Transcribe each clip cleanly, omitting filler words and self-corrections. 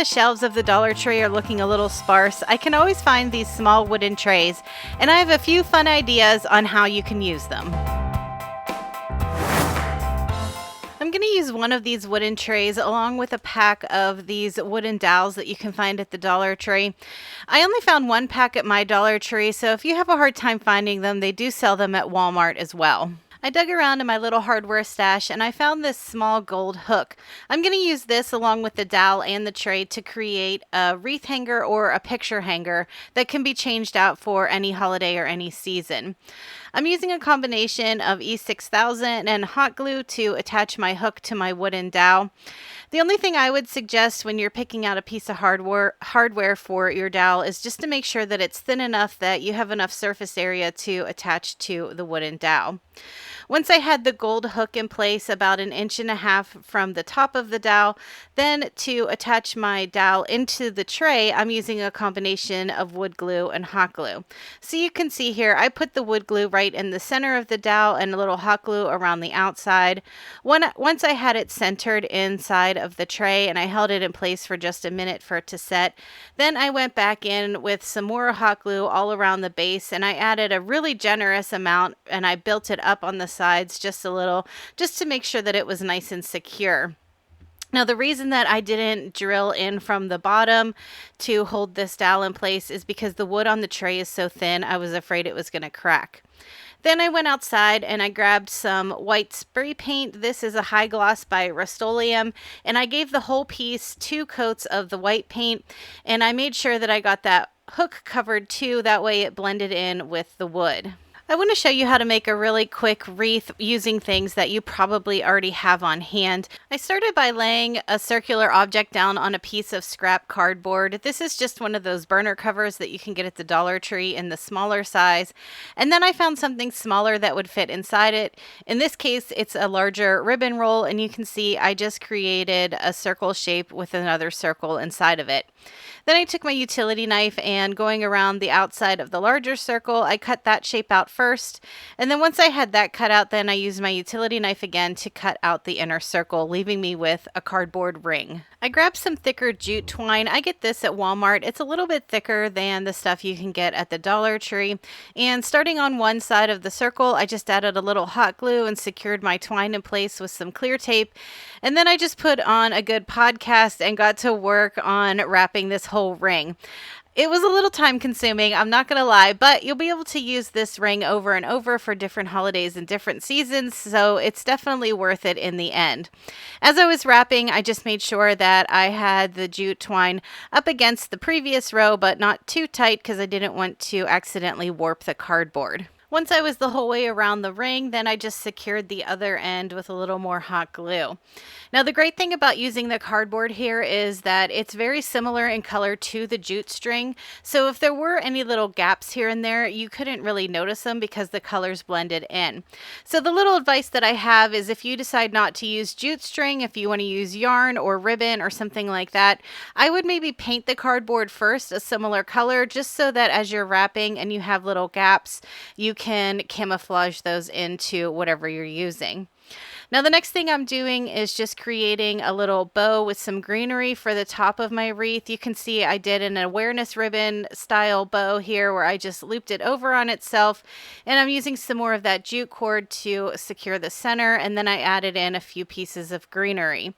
the shelves of the Dollar Tree are looking a little sparse, I can always find these small wooden trays, and I have a few fun ideas on how you can use them. I'm going to use one of these wooden trays along with a pack of these wooden dowels that you can find at the Dollar Tree. I only found one pack at my Dollar Tree, so if you have a hard time finding them, they do sell them at Walmart as well. I dug around in my little hardware stash and I found this small gold hook. I'm going to use this along with the dowel and the tray to create a wreath hanger or a picture hanger that can be changed out for any holiday or any season. I'm using a combination of E6000 and hot glue to attach my hook to my wooden dowel. The only thing I would suggest when you're picking out a piece of hardware for your dowel is just to make sure that it's thin enough that you have enough surface area to attach to the wooden dowel. Once I had the gold hook in place about 1.5 inches from the top of the dowel, then to attach my dowel into the tray, I'm using a combination of wood glue and hot glue. So you can see here, I put the wood glue right in the center of the dowel and a little hot glue around the outside. Once I had it centered inside of the tray and I held it in place for just a minute for it to set, then I went back in with some more hot glue all around the base and I added a really generous amount and I built it up on the sides just a little, just to make sure that it was nice and secure. Now, the reason that I didn't drill in from the bottom to hold this dowel in place is because the wood on the tray is so thin, I was afraid it was going to crack. Then I went outside and I grabbed some white spray paint. This is a high gloss by Rust-Oleum, and I gave the whole piece 2 coats of the white paint, and I made sure that I got that hook covered too, that way it blended in with the wood. I want to show you how to make a really quick wreath using things that you probably already have on hand. I started by laying a circular object down on a piece of scrap cardboard. This is just one of those burner covers that you can get at the Dollar Tree in the smaller size. And then I found something smaller that would fit inside it. In this case, it's a larger ribbon roll, and you can see I just created a circle shape with another circle inside of it. Then I took my utility knife and going around the outside of the larger circle, I cut that shape out first. And then once I had that cut out, then I used my utility knife again to cut out the inner circle, leaving me with a cardboard ring. I grabbed some thicker jute twine. I get this at Walmart. It's a little bit thicker than the stuff you can get at the Dollar Tree. And starting on one side of the circle, I just added a little hot glue and secured my twine in place with some clear tape. And then I just put on a good podcast and got to work on wrapping this whole ring. It was a little time consuming, I'm not going to lie, but you'll be able to use this ring over and over for different holidays and different seasons, so it's definitely worth it in the end. As I was wrapping, I just made sure that I had the jute twine up against the previous row, but not too tight because I didn't want to accidentally warp the cardboard. Once I was the whole way around the ring, then I just secured the other end with a little more hot glue. Now, the great thing about using the cardboard here is that it's very similar in color to the jute string. So if there were any little gaps here and there, you couldn't really notice them because the colors blended in. So the little advice that I have is if you decide not to use jute string, if you want to use yarn or ribbon or something like that, I would maybe paint the cardboard first a similar color just so that as you're wrapping and you have little gaps, you can camouflage those into whatever you're using. Now, the next thing I'm doing is just creating a little bow with some greenery for the top of my wreath. You can see I did an awareness ribbon style bow here where I just looped it over on itself, and I'm using some more of that jute cord to secure the center, and then I added in a few pieces of greenery.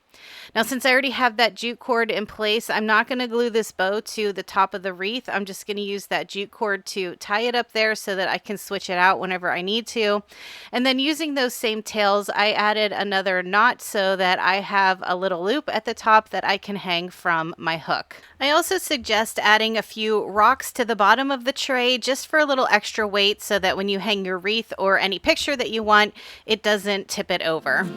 Now, since I already have that jute cord in place, I'm not going to glue this bow to the top of the wreath. I'm just going to use that jute cord to tie it up there so that I can switch it out whenever I need to. And then using those same tails, I added another knot so that I have a little loop at the top that I can hang from my hook. I also suggest adding a few rocks to the bottom of the tray just for a little extra weight so that when you hang your wreath or any picture that you want, it doesn't tip it over.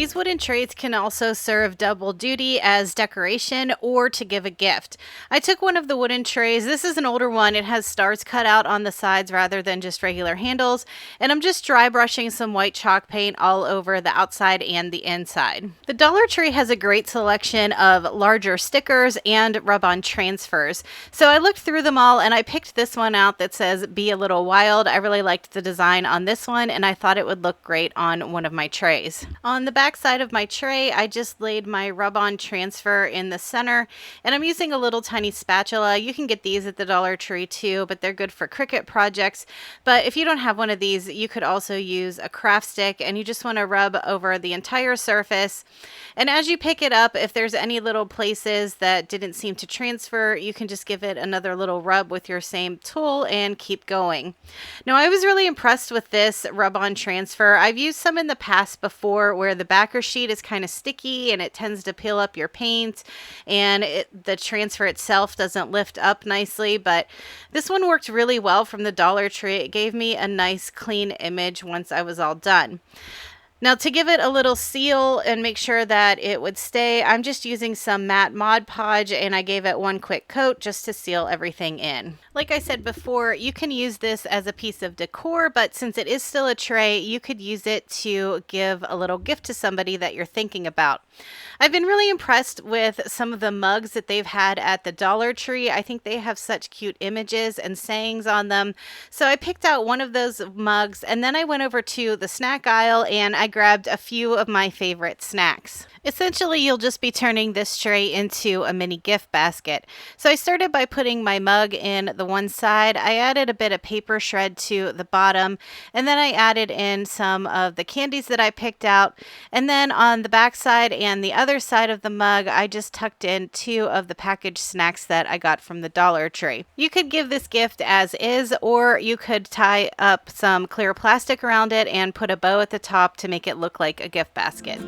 These wooden trays can also serve double duty as decoration or to give a gift. I took one of the wooden trays. This is an older one. It has stars cut out on the sides rather than just regular handles. And I'm just dry brushing some white chalk paint all over the outside and the inside. The Dollar Tree has a great selection of larger stickers and rub-on transfers. So I looked through them all and I picked this one out that says "Be a Little Wild." I really liked the design on this one and I thought it would look great on one of my trays. On the back side of my tray, I just laid my rub-on transfer in the center, and I'm using a little tiny spatula. You can get these at the Dollar Tree too, but they're good for Cricut projects. But if you don't have one of these, you could also use a craft stick, and you just want to rub over the entire surface. And as you pick it up, if there's any little places that didn't seem to transfer, you can just give it another little rub with your same tool and keep going. Now, I was really impressed with this rub-on transfer. I've used some in the past before where the backer sheet is kind of sticky and it tends to peel up your paint, and the transfer itself doesn't lift up nicely, but this one worked really well from the Dollar Tree. It gave me a nice clean image once I was all done. Now, to give it a little seal and make sure that it would stay, I'm just using some matte Mod Podge, and I gave it one quick coat just to seal everything in. Like I said before, you can use this as a piece of decor, but since it is still a tray, you could use it to give a little gift to somebody that you're thinking about. I've been really impressed with some of the mugs that they've had at the Dollar Tree. I think they have such cute images and sayings on them. So I picked out one of those mugs, and then I went over to the snack aisle and I grabbed a few of my favorite snacks. Essentially, you'll just be turning this tray into a mini gift basket. So I started by putting my mug in the one side. I added a bit of paper shred to the bottom, and then I added in some of the candies that I picked out. And then on the back side and the other side of the mug, I just tucked in 2 of the packaged snacks that I got from the Dollar Tree. You could give this gift as is, or you could tie up some clear plastic around it and put a bow at the top to make it look like a gift basket.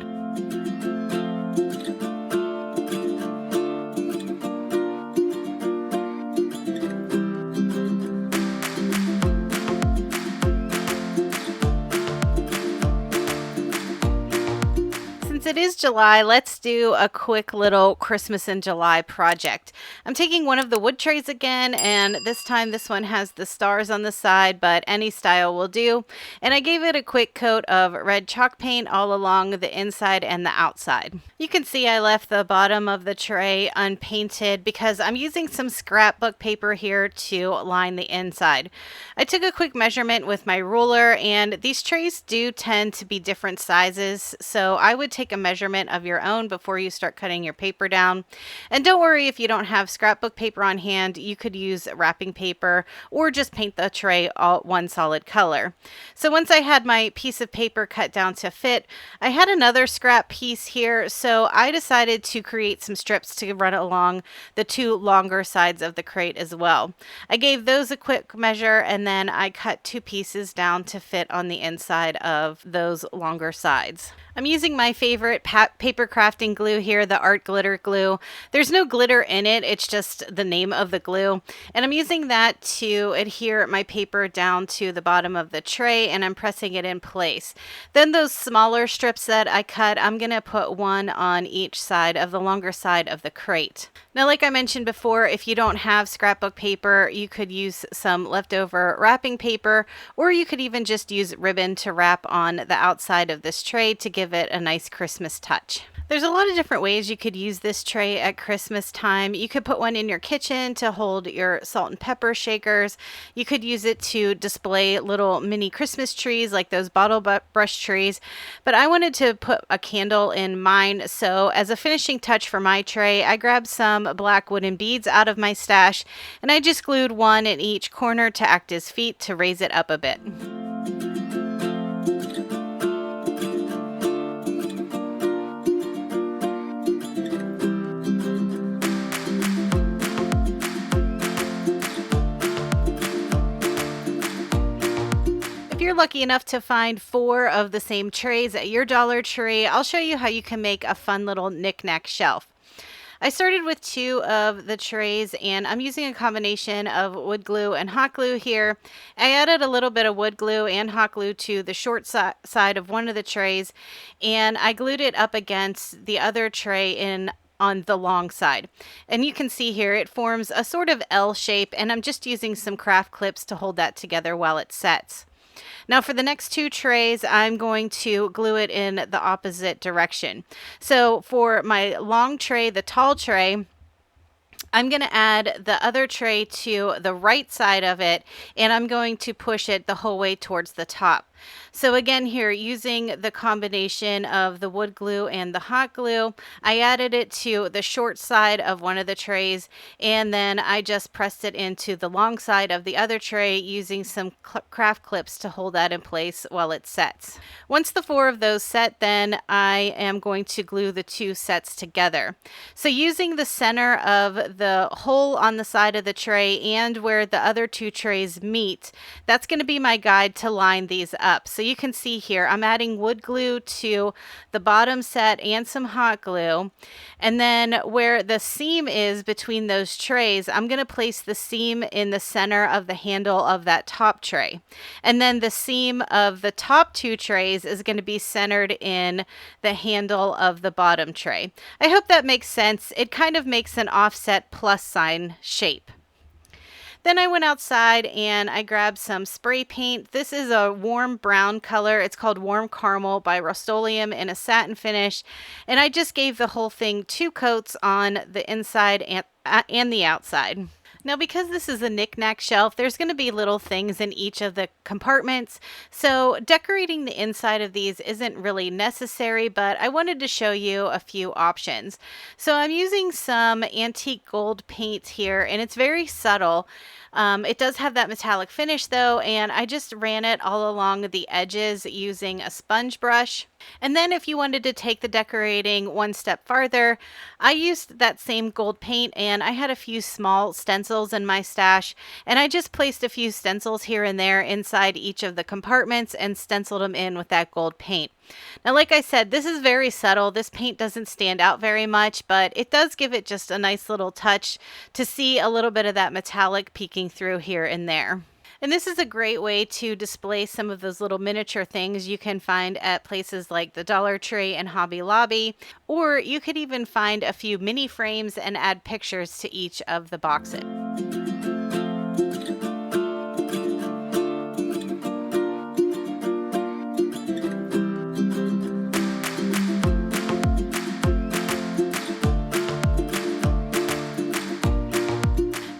It is July, let's do a quick little Christmas in July project. I'm taking one of the wood trays again, and this time this one has the stars on the side, but any style will do. And I gave it a quick coat of red chalk paint all along the inside and the outside. You can see I left the bottom of the tray unpainted because I'm using some scrapbook paper here to line the inside. I took a quick measurement with my ruler, and these trays do tend to be different sizes, so I would take a measurement of your own before you start cutting your paper down. And don't worry if you don't have scrapbook paper on hand, you could use wrapping paper or just paint the tray all one solid color. So once I had my piece of paper cut down to fit, I had another scrap piece here, so I decided to create some strips to run along the 2 longer sides of the crate as well. I gave those a quick measure, and then I cut 2 pieces down to fit on the inside of those longer sides. I'm using my favorite paper crafting glue here, the Art Glitter Glue. There's no glitter in it, it's just the name of the glue. And I'm using that to adhere my paper down to the bottom of the tray, and I'm pressing it in place. Then those smaller strips that I cut, I'm going to put one on each side of the longer side of the crate. Now, like I mentioned before, if you don't have scrapbook paper, you could use some leftover wrapping paper, or you could even just use ribbon to wrap on the outside of this tray to give it a nice Christmas touch. There's a lot of different ways you could use this tray at Christmas time. You could put one in your kitchen to hold your salt and pepper shakers. You could use it to display little mini Christmas trees like those bottle brush trees. But I wanted to put a candle in mine, so as a finishing touch for my tray, I grabbed some black wooden beads out of my stash, and I just glued one in each corner to act as feet to raise it up a bit. If you're lucky enough to find 4 of the same trays at your Dollar Tree, I'll show you how you can make a fun little knick-knack shelf. I started with 2 of the trays, and I'm using a combination of wood glue and hot glue here. I added a little bit of wood glue and hot glue to the short side of one of the trays, and I glued it up against the other tray on the long side. And you can see here it forms a sort of L shape, and I'm just using some craft clips to hold that together while it sets. Now for the next 2 trays, I'm going to glue it in the opposite direction. So for my long tray, the tall tray, I'm going to add the other tray to the right side of it, and I'm going to push it the whole way towards the top. So again here, using the combination of the wood glue and the hot glue, I added it to the short side of one of the trays, and then I just pressed it into the long side of the other tray using some craft clips to hold that in place while it sets. Once the 4 of those set, then I am going to glue the 2 sets together. So using the center of the hole on the side of the tray and where the other 2 trays meet, that's going to be my guide to line these up. So you can see here, I'm adding wood glue to the bottom set and some hot glue. And then where the seam is between those trays, I'm going to place the seam in the center of the handle of that top tray. And then the seam of the top 2 trays is going to be centered in the handle of the bottom tray. I hope that makes sense. It kind of makes an offset plus sign shape. Then I went outside and I grabbed some spray paint. This is a warm brown color. It's called Warm Caramel by Rust-Oleum in a satin finish. And I just gave the whole thing 2 coats on the inside and the outside. Now, because this is a knick-knack shelf, there's going to be little things in each of the compartments. So decorating the inside of these isn't really necessary, but I wanted to show you a few options. So I'm using some antique gold paint here, and it's very subtle. It does have that metallic finish though, and I just ran it all along the edges using a sponge brush. And then if you wanted to take the decorating one step farther, I used that same gold paint, and I had a few small stencils in my stash, and I just placed a few stencils here and there inside each of the compartments and stenciled them in with that gold paint. Now, like I said, this is very subtle. This paint doesn't stand out very much, but it does give it just a nice little touch to see a little bit of that metallic peeking through here and there. And this is a great way to display some of those little miniature things you can find at places like the Dollar Tree and Hobby Lobby, or you could even find a few mini frames and add pictures to each of the boxes.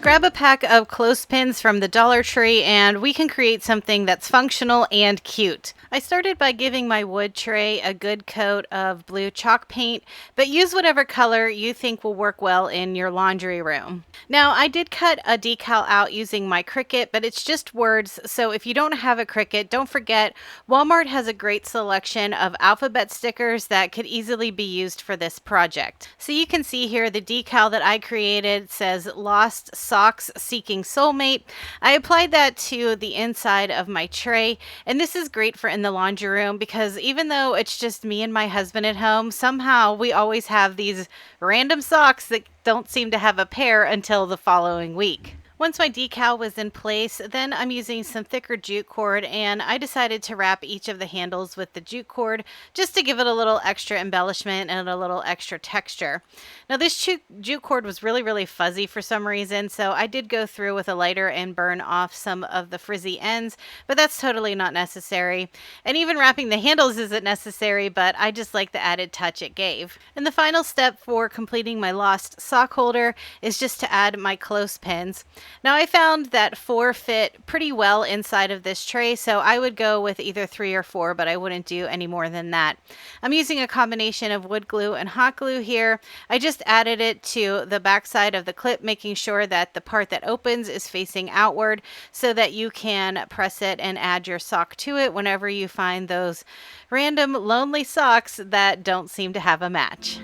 Grab a pack of clothespins from the Dollar Tree and we can create something that's functional and cute. I started by giving my wood tray a good coat of blue chalk paint, but use whatever color you think will work well in your laundry room. Now, I did cut a decal out using my Cricut, but it's just words, so if you don't have a Cricut, don't forget Walmart has a great selection of alphabet stickers that could easily be used for this project. So you can see here the decal that I created says Lost Socks Seeking Soulmate. I applied that to the inside of my tray, and this is great for in the laundry room because even though it's just me and my husband at home, somehow we always have these random socks that don't seem to have a pair until the following week. Once my decal was in place, then I'm using some thicker jute cord, and I decided to wrap each of the handles with the jute cord just to give it a little extra embellishment and a little extra texture. Now this jute cord was really fuzzy for some reason, so I did go through with a lighter and burn off some of the frizzy ends, but that's totally not necessary. And even wrapping the handles isn't necessary, but I just like the added touch it gave. And the final step for completing my lost sock holder is just to add my clothespins. Now I found that 4 fit pretty well inside of this tray, so I would go with either 3 or 4, but I wouldn't do any more than that. I'm using a combination of wood glue and hot glue here. I just added it to the back side of the clip, making sure that the part that opens is facing outward so that you can press it and add your sock to it whenever you find those random lonely socks that don't seem to have a match.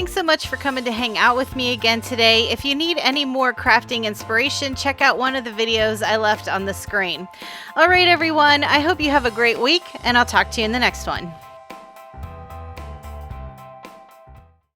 So much for coming to hang out with me again today. If you need any more crafting inspiration, check out one of the videos I left on the screen. All right, everyone, I hope you have a great week, and I'll talk to you in the next one.